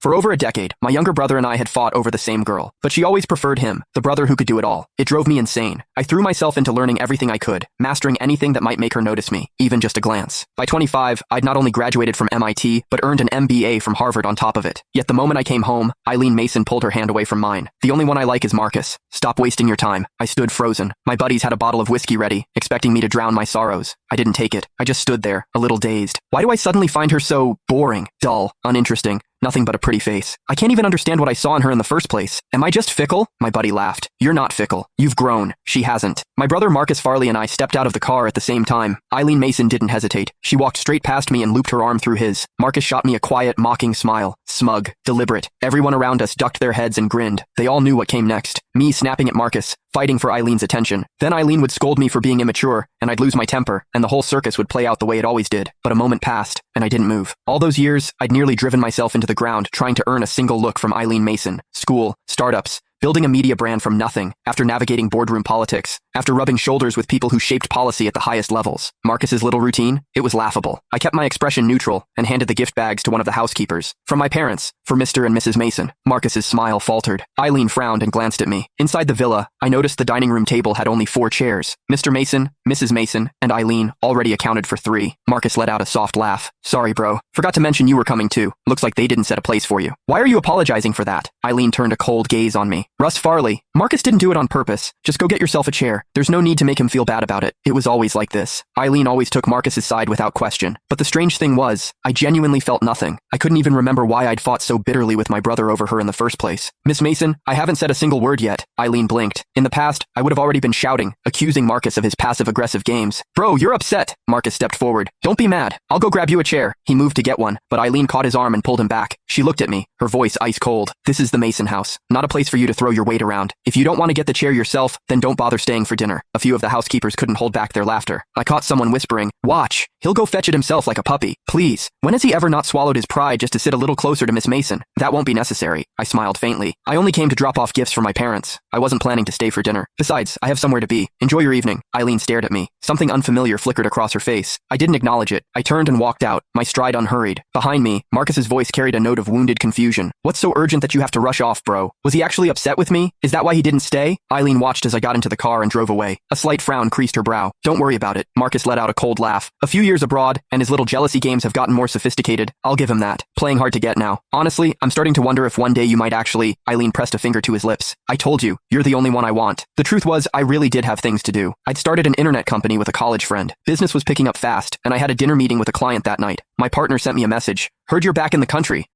For over a decade, my younger brother and I had fought over the same girl, but she always preferred him, the brother who could do it all. It drove me insane. I threw myself into learning everything I could, mastering anything that might make her notice me, even just a glance. By 25, I'd not only graduated from MIT, but earned an MBA from Harvard on top of it. Yet the moment I came home, Eileen Mason pulled her hand away from mine. The only one I like is Marcus. Stop wasting your time. I stood frozen. My buddies had a bottle of whiskey ready, expecting me to drown my sorrows. I didn't take it. I just stood there, a little dazed. Why do I suddenly find her so boring, dull, uninteresting? Nothing but a pretty face. I can't even understand what I saw in her in the first place. Am I just fickle? My buddy laughed. You're not fickle. You've grown. She hasn't. My brother Marcus Farley and I stepped out of the car at the same time. Eileen Mason didn't hesitate. She walked straight past me and looped her arm through his. Marcus shot me a quiet, mocking smile. Smug. Deliberate. Everyone around us ducked their heads and grinned. They all knew what came next. Me snapping at Marcus, fighting for Eileen's attention. Then Eileen would scold me for being immature, and I'd lose my temper, and the whole circus would play out the way it always did. But a moment passed, and I didn't move. All those years, I'd nearly driven myself into the ground trying to earn a single look from Eileen Mason. School, startups, building a media brand from nothing, after navigating boardroom politics, after rubbing shoulders with people who shaped policy at the highest levels. Marcus's little routine? It was laughable. I kept my expression neutral and handed the gift bags to one of the housekeepers. From my parents, for Mr. and Mrs. Mason. Marcus's smile faltered. Eileen frowned and glanced at me. Inside the villa, I noticed the dining room table had only 4 chairs. Mr. Mason, Mrs. Mason, and Eileen already accounted for 3. Marcus let out a soft laugh. Sorry, bro. Forgot to mention you were coming too. Looks like they didn't set a place for you. Why are you apologizing for that? Eileen turned a cold gaze on me. Russ Farley. Marcus didn't do it on purpose. Just go get yourself a chair. There's no need to make him feel bad about it. It was always like this. Eileen always took Marcus's side without question. But the strange thing was, I genuinely felt nothing. I couldn't even remember why I'd fought so bitterly with my brother over her in the first place. Miss Mason, I haven't said a single word yet. Eileen blinked. In the past, I would have already been shouting, accusing Marcus of his passive-aggressive games. Bro, you're upset. Marcus stepped forward. Don't be mad. I'll go grab you a chair. He moved to get one, but Eileen caught his arm and pulled him back. She looked at me, her voice ice cold. This is the Mason house, not a place for you to throw your weight around. If you don't want to get the chair yourself, then don't bother staying for dinner. A few of the housekeepers couldn't hold back their laughter. I caught someone whispering, watch, he'll go fetch it himself like a puppy. Please, when has he ever not swallowed his pride just to sit a little closer to Miss Mason? That won't be necessary. I smiled faintly. I only came to drop off gifts for my parents. I wasn't planning to stay for dinner. Besides, I have somewhere to be. Enjoy your evening. Eileen stared at me. Something unfamiliar flickered across her face. I didn't acknowledge it. I turned and walked out, my stride unhurried. Behind me, Marcus's voice carried a note of wounded confusion. What's so urgent that you have to rush off, bro? Was he actually upset with me? Is that why he didn't stay? Eileen watched as I got into the car and drove away. A slight frown creased her brow. Don't worry about it. Marcus let out a cold laugh. A few years abroad, and his little jealousy games have gotten more sophisticated. I'll give him that. Playing hard to get now. Honestly, I'm starting to wonder if one day you might actually... Eileen pressed a finger to his lips. I told you, you're the only one I want. The truth was, I really did have things to do. I'd started an internet company with a college friend. Business was picking up fast, and I had a dinner meeting with a client that night. My partner sent me a message. Heard you're back in the country.